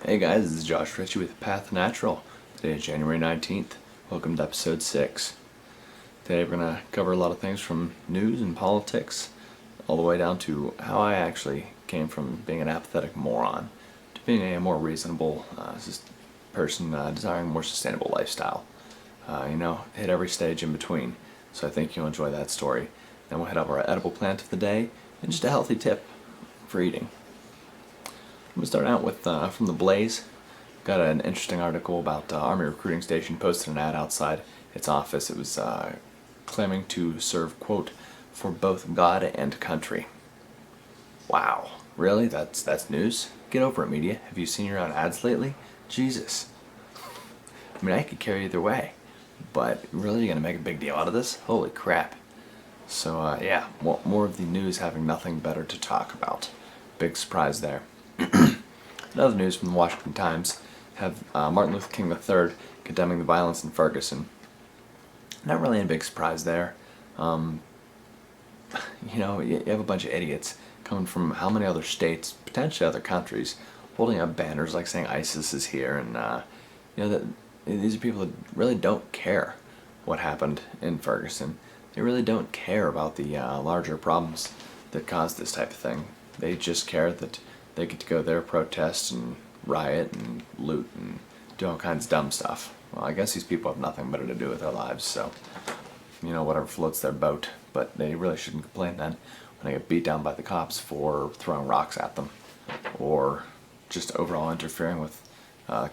Hey guys, this is Josh Ritchie with Path To Natural. Today is January 19th. Welcome to episode 6. Today we're going to cover a lot of things from news and politics, all the way down to how I actually came from being an apathetic moron to being a more reasonable person desiring a more sustainable lifestyle. Hit every stage in between. So I think you'll enjoy that story. Then we'll hit up our edible plant of the day and just a healthy tip for eating. I'm going to start out with from the Blaze. Got an interesting article about Army Recruiting Station posted an ad outside its office. It was claiming to serve, quote, for both God and country. Wow, really? That's news? Get over it, media. Have you seen your own ads lately? Jesus. I mean, I could care either way, but really, you're going to make a big deal out of this? Holy crap. So, more of the news having nothing better to talk about. Big surprise there. Another news from the Washington Times have Martin Luther King III condemning the violence in Ferguson. Not really a big surprise there. You have a bunch of idiots coming from how many other states, potentially other countries, holding up banners like saying ISIS is here, and these are people that really don't care what happened in Ferguson. They really don't care about the larger problems that caused this type of thing. They just care that they get to go there, protest, and riot, and loot, and do all kinds of dumb stuff. Well, I guess these people have nothing better to do with their lives, so, whatever floats their boat. But they really shouldn't complain then when they get beat down by the cops for throwing rocks at them, or just overall interfering with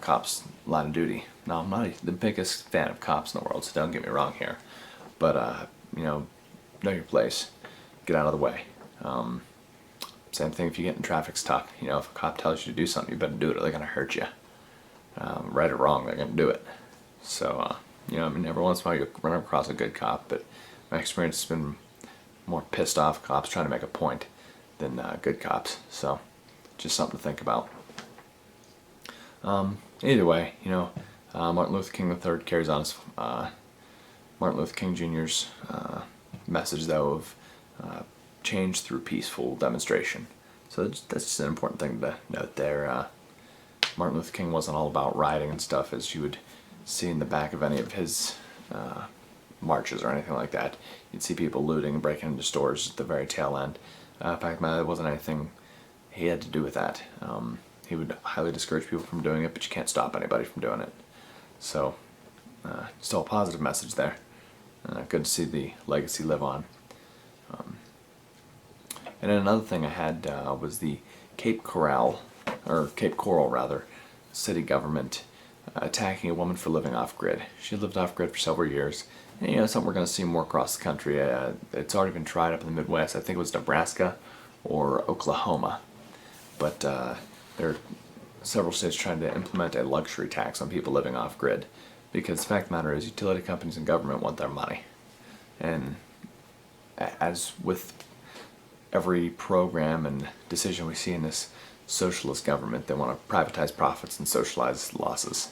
cops' line of duty. Now, I'm not the biggest fan of cops in the world, so don't get me wrong here. But, know your place. Get out of the way. Same thing if you get in traffic stop. If a cop tells you to do something, you better do it or they're going to hurt you. Right or wrong, they're going to do it. So, every once in a while you run across a good cop, but my experience has been more pissed off cops trying to make a point than good cops. So, just something to think about. Either way, Martin Luther King III carries on his Martin Luther King Jr.'s message, though, of change through peaceful demonstration. So that's just an important thing to note there. Martin Luther King wasn't all about rioting and stuff, as you would see in the back of any of his marches or anything like that. You'd see people looting and breaking into stores at the very tail end. In fact, there wasn't anything he had to do with that. He would highly discourage people from doing it, but you can't stop anybody from doing it. So, still a positive message there. Good to see the legacy live on. And then another thing I had was the Cape Coral city government attacking a woman for living off-grid. She lived off-grid for several years, and something we're going to see more across the country. It's already been tried up in the Midwest. I think it was Nebraska or Oklahoma. But there are several states trying to implement a luxury tax on people living off-grid, because the fact of the matter is utility companies and government want their money. And as with every program and decision we see in this socialist government, they want to privatize profits and socialize losses.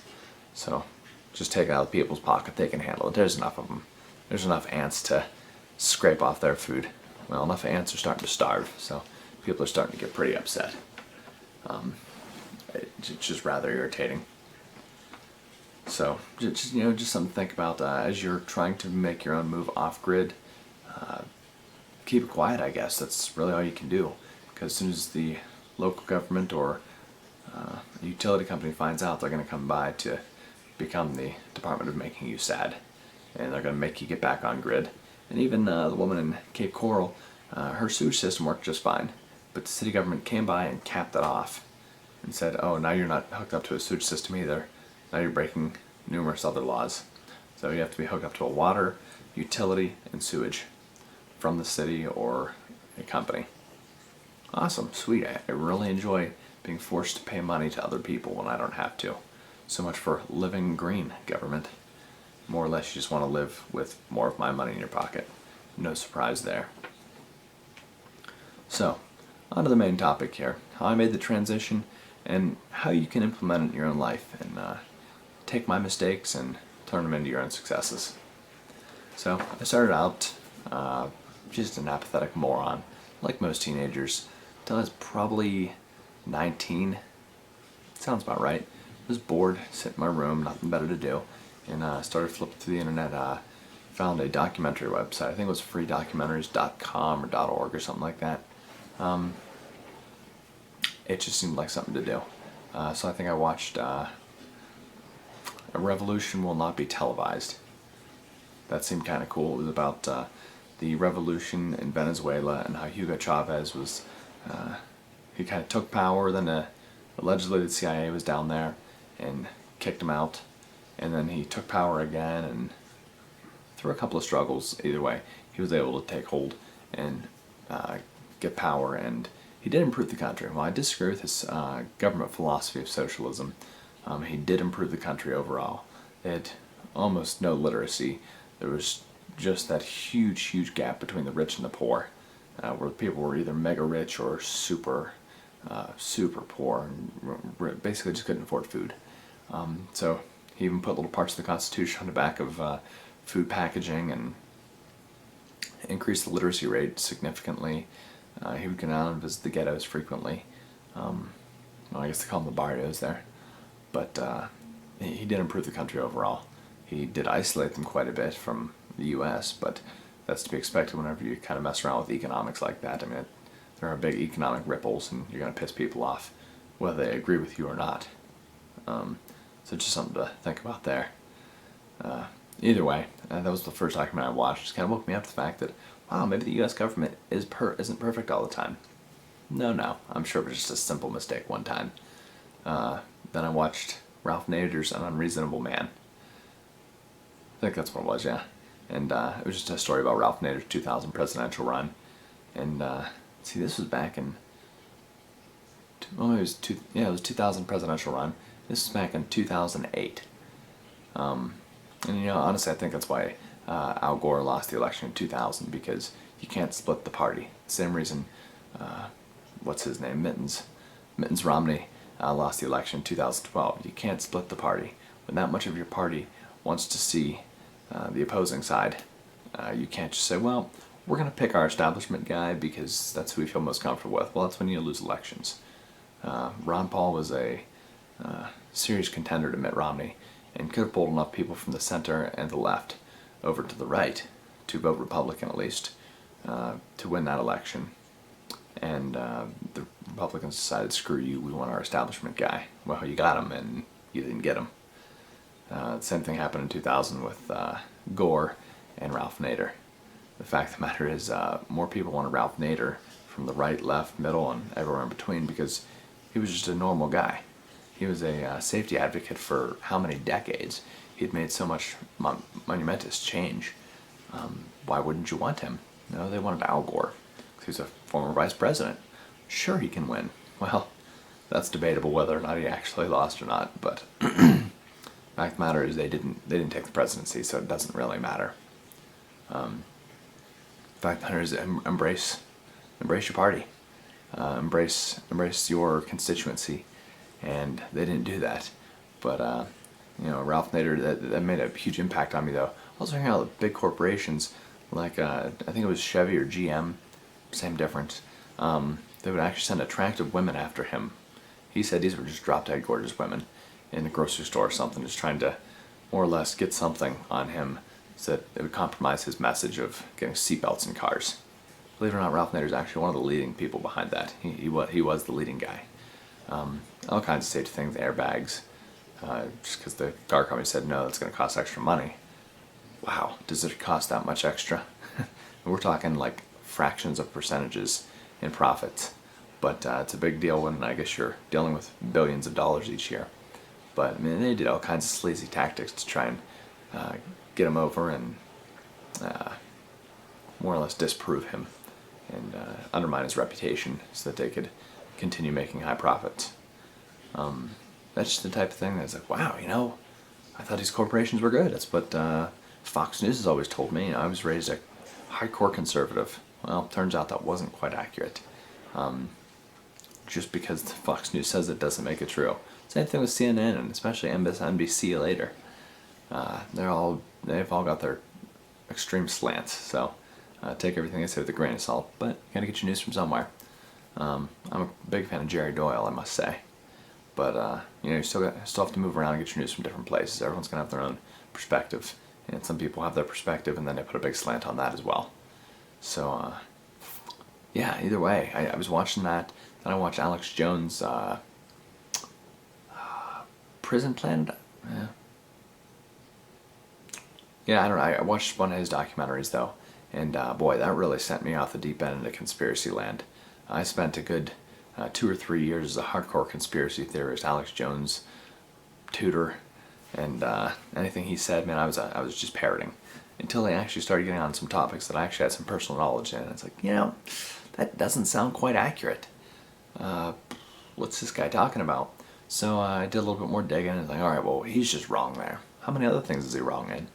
So just take it out of people's pocket. They can handle it. There's enough of them. There's enough ants to scrape off their food. Well, enough ants are starting to starve, so people are starting to get pretty upset. It's just rather irritating. So just something to think about as you're trying to make your own move off-grid. Keep it quiet, I guess. That's really all you can do. Because as soon as the local government or a utility company finds out, they're going to come by to become the department of making you sad. And they're going to make you get back on grid. And even the woman in Cape Coral, her sewage system worked just fine. But the city government came by and capped it off and said, oh, now you're not hooked up to a sewage system either. Now you're breaking numerous other laws. So you have to be hooked up to a water, utility, and sewage from the city or a company. Awesome, sweet. I really enjoy being forced to pay money to other people when I don't have to. So much for living green, government. More or less you just want to live with more of my money in your pocket. No surprise there. So, on to the main topic here. How I made the transition and how you can implement it in your own life and take my mistakes and turn them into your own successes. So, I started out just an apathetic moron, like most teenagers, until I was probably 19, sounds about right. I was bored, sitting in my room, nothing better to do, and started flipping through the internet. Found a documentary website. I think it was freedocumentaries.com or .org or something like that. It just seemed like something to do. So I think I watched A Revolution Will Not Be Televised. That seemed kind of cool. It was about the revolution in Venezuela and how Hugo Chavez was, he kind of took power, then allegedly the CIA was down there and kicked him out, and then he took power again, and through a couple of struggles, either way, he was able to take hold and get power, and he did improve the country. While I disagree with his government philosophy of socialism, he did improve the country overall. They had almost no literacy. There was just that huge gap between the rich and the poor, where people were either mega rich or super poor, and basically just couldn't afford food. So he even put little parts of the Constitution on the back of food packaging and increased the literacy rate significantly. He would go down and visit the ghettos frequently. Well, I guess they call them the barrios there. But he did improve the country overall. He did isolate them quite a bit from the U.S., but that's to be expected whenever you kind of mess around with economics like that. I mean, there are big economic ripples, and you're going to piss people off, whether they agree with you or not. So just something to think about there. Either way, that was the first documentary I watched. It kind of woke me up to the fact that, wow, maybe the U.S. government isn't perfect all the time. No, I'm sure it was just a simple mistake one time. Then I watched Ralph Nader's An Unreasonable Man. I think that's what it was, yeah. And it was just a story about Ralph Nader's 2000 presidential run. And see, this was back in, it was 2000 presidential run. This was back in 2008. And honestly, I think that's why Al Gore lost the election in 2000, because you can't split the party. Same reason, what's his name, Mittens Romney lost the election in 2012. You can't split the party. When that much of your party wants to see the opposing side, you can't just say, well, we're going to pick our establishment guy because that's who we feel most comfortable with. Well, that's when you lose elections. Ron Paul was a serious contender to Mitt Romney, and could have pulled enough people from the center and the left over to the right to vote Republican at least, to win that election. And the Republicans decided, screw you, we want our establishment guy. Well, you got him, and you didn't get him. The same thing happened in 2000 with Gore and Ralph Nader. The fact of the matter is, more people wanted Ralph Nader from the right, left, middle, and everywhere in between, because he was just a normal guy. He was a safety advocate for how many decades? He'd made so much monumentous change. Why wouldn't you want him? No, they wanted Al Gore, because he's a former vice president. Sure, he can win. Well, that's debatable whether or not he actually lost or not, but the fact of the matter is they didn't take the presidency, so it doesn't really matter. The fact of the matter is, embrace your party, embrace your constituency, and they didn't do that. But Ralph Nader, that made a huge impact on me, though. Also hearing how the big corporations, like I think it was Chevy or GM, same difference, they would actually send attractive women after him. He said these were just drop-dead gorgeous women in a grocery store or something, just trying to more or less get something on him so that it would compromise his message of getting seatbelts in cars. Believe it or not, Ralph Nader is actually one of the leading people behind that. He was the leading guy. All kinds of safety things, airbags, just because the car company said no, that's going to cost extra money. Wow, does it cost that much extra? We're talking like fractions of percentages in profits, but it's a big deal when I guess you're dealing with billions of dollars each year. But I mean, they did all kinds of sleazy tactics to try and get him over and more or less disprove him and undermine his reputation so that they could continue making high profits. That's just the type of thing that's like, wow, I thought these corporations were good. That's what Fox News has always told me. I was raised a hardcore conservative. Well, turns out that wasn't quite accurate. Just because Fox News says it doesn't make it true. Same thing with CNN, and especially NBC later. They've all got their extreme slants, so take everything they say with a grain of salt, but you gotta get your news from somewhere. I'm a big fan of Jerry Doyle, I must say. But you still have to move around and get your news from different places. Everyone's gonna have their own perspective, and some people have their perspective, and then they put a big slant on that as well. So yeah, either way, I was watching that. Then I watched Alex Jones' Prison Planet. Yeah, I don't know. I watched one of his documentaries though, and boy, that really sent me off the deep end into conspiracy land. I spent a good 2 or 3 years as a hardcore conspiracy theorist, Alex Jones tutor, and anything he said, man, I was just parroting until I actually started getting on some topics that I actually had some personal knowledge in. It's like, that doesn't sound quite accurate. What's this guy talking about? So I did a little bit more digging, and like, all right, well, he's just wrong there. How many other things is he wrong in?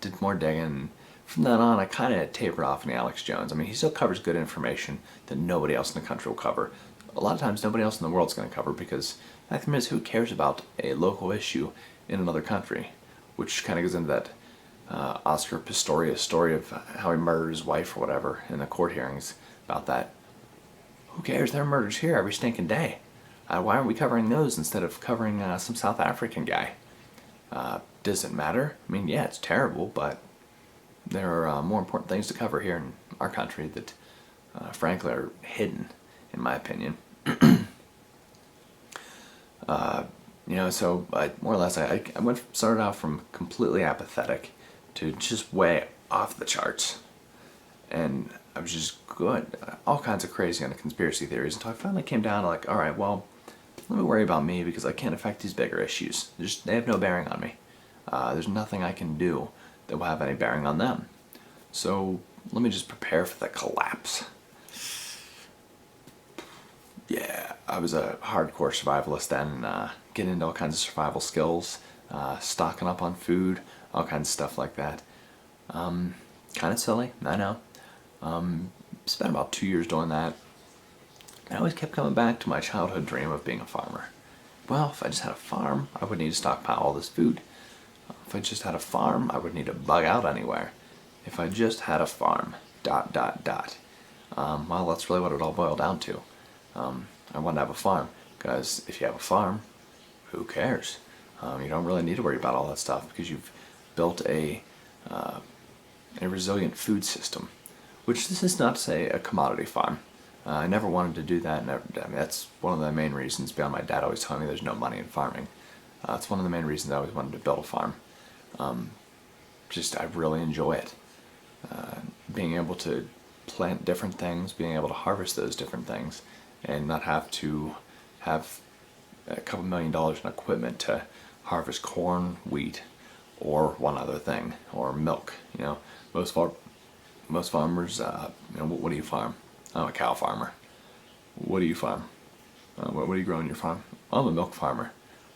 Did more digging. From then on, I kind of tapered off in the Alex Jones. I mean, he still covers good information that nobody else in the country will cover. A lot of times, nobody else in the world's going to cover because the fact is, who cares about a local issue in another country? Which kind of goes into that Oscar Pistorius story of how he murdered his wife or whatever in the court hearings about that. Who cares? There are murders here every stinking day. Why aren't we covering those instead of covering some South African guy? Does it matter? I mean, yeah, it's terrible, but there are more important things to cover here in our country that, frankly, are hidden, in my opinion. So more or less, I started out from completely apathetic to just way off the charts, and I was just good, all kinds of crazy on the conspiracy theories until I finally came down to like, all right, well, let me worry about me because I can't affect these bigger issues. They have no bearing on me. There's nothing I can do that will have any bearing on them. So let me just prepare for the collapse. Yeah, I was a hardcore survivalist then, getting into all kinds of survival skills, stocking up on food, all kinds of stuff like that. Kind of silly, I know. Spent about 2 years doing that. I always kept coming back to my childhood dream of being a farmer. Well, if I just had a farm, I wouldn't need to stockpile all this food. If I just had a farm, I wouldn't need to bug out anywhere. If I just had a farm, ... Well, that's really what it all boiled down to. I wanted to have a farm, because if you have a farm, who cares? You don't really need to worry about all that stuff because you've built a resilient food system. Which this is not to say a commodity farm. I never wanted to do that. That's one of the main reasons, beyond my dad always telling me there's no money in farming. It's one of the main reasons I always wanted to build a farm. I really enjoy it. Being able to plant different things, being able to harvest those different things, and not have to have a couple $1 million in equipment to harvest corn, wheat, or one other thing, or milk. Most farmers, what do you farm? I'm a cow farmer. What do you farm? What do you grow on your farm? I'm a milk farmer.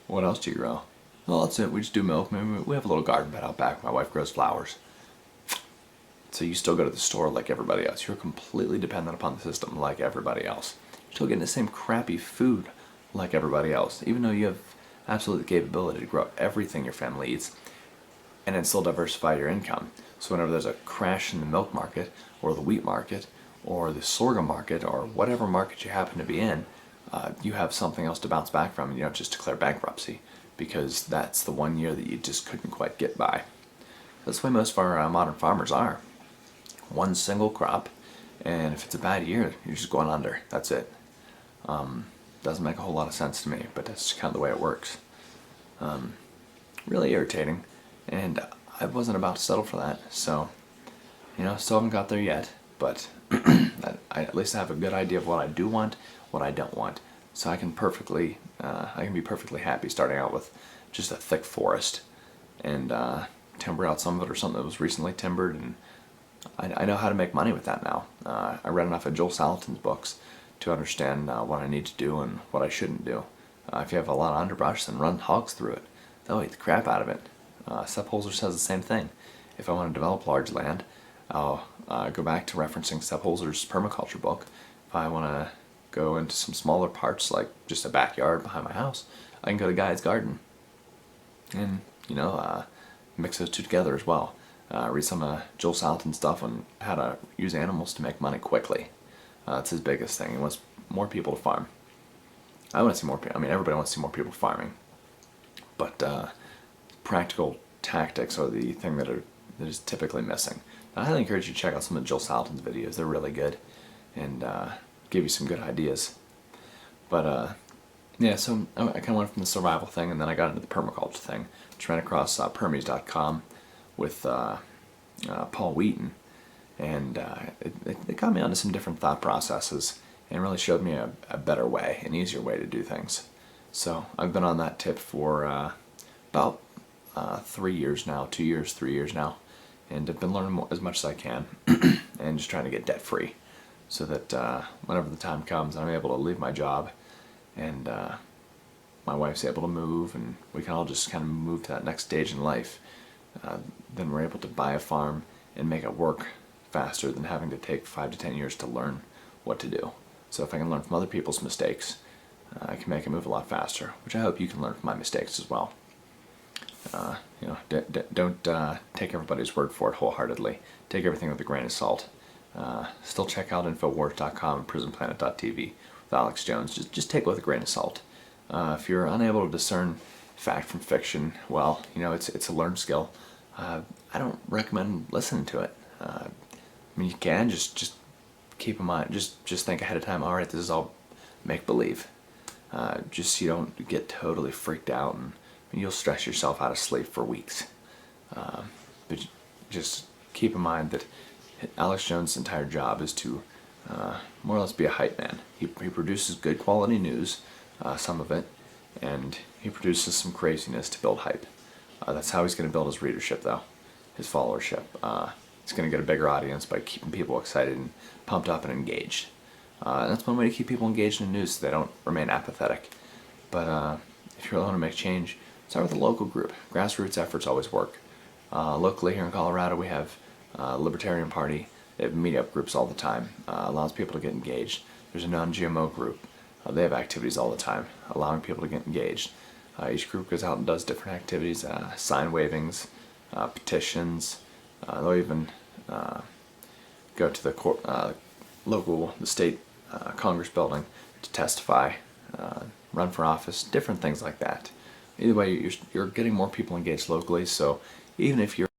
What else do you grow? Well, that's it. We just do milk. Maybe we have a little garden bed out back. My wife grows flowers. So you still go to the store like everybody else. You're completely dependent upon the system like everybody else. You're still getting the same crappy food like everybody else, even though you have absolutely the capability to grow everything your family eats and then still diversify your income. So whenever there's a crash in the milk market or the wheat market or the sorghum market or whatever market you happen to be in, you have something else to bounce back from, and you don't just declare bankruptcy because that's the one year that you just couldn't quite get by. That's the way most of our modern farmers are. One single crop, and if it's a bad year, you're just going under. That's it. Doesn't make a whole lot of sense to me, but that's kind of the way it works. Really irritating, and I wasn't about to settle for that, so, still haven't got there yet, but I at least have a good idea of what I do want, what I don't want, so I can be perfectly happy starting out with just a thick forest, and timber out some of it or something that was recently timbered, and I know how to make money with that now. I read enough of Joel Salatin's books to understand what I need to do and what I shouldn't do. If you have a lot of underbrush, then run hogs through it. They'll eat the crap out of it. Sepp Holzer says the same thing. If I want to develop large land, I'll go back to referencing Sepp Holzer's permaculture book. If I want to go into some smaller parts, like just a backyard behind my house, I can go to Guy's Garden. And, mix those two together as well. Read some of Joel Salatin's stuff on how to use animals to make money quickly. That's his biggest thing. He wants more people to farm. I want to see more people. I mean, everybody wants to see more people farming, but practical tactics are the thing that is typically missing. I highly encourage you to check out some of Jill Salatin's videos. They're really good and give you some good ideas. But yeah, so I kind of went from the survival thing, and then I got into the permaculture thing. Just ran across Permies.com with Paul Wheaton, and it got me onto some different thought processes and really showed me a better way, an easier way to do things. So I've been on that tip for about 3 years now, 2 years, 3 years now, and I've been learning as much as I can and just trying to get debt free so that whenever the time comes I'm able to leave my job and my wife's able to move and we can all just kind of move to that next stage in life. Then we're able to buy a farm and make it work faster than having to take 5 to 10 years to learn what to do. So if I can learn from other people's mistakes, I can make it move a lot faster, which I hope you can learn from my mistakes as well. Don't take everybody's word for it wholeheartedly. Take everything with a grain of salt. Still check out Infowars.com and PrisonPlanet.tv with Alex Jones. Just take it with a grain of salt. If you're unable to discern fact from fiction, well, it's a learned skill. I don't recommend listening to it. I mean, you can just keep in mind, just think ahead of time. All right, this is all make believe. Just so you don't get totally freaked out and you'll stress yourself out of sleep for weeks. But just keep in mind that Alex Jones' entire job is to more or less be a hype man. He produces good quality news, some of it, and he produces some craziness to build hype. That's how he's going to build his readership, though, his followership. He's going to get a bigger audience by keeping people excited and pumped up and engaged. And that's one way to keep people engaged in news so they don't remain apathetic. But if you're willing to make change, start with a local group. Grassroots efforts always work. Locally here in Colorado we have Libertarian Party. They have meetup groups all the time. Allows people to get engaged. There's a non-GMO group. They have activities all the time, allowing people to get engaged. Each group goes out and does different activities, sign wavings, petitions. They'll even go to the state Congress building to testify, run for office, different things like that. Either way, you're getting more people engaged locally, so even if you're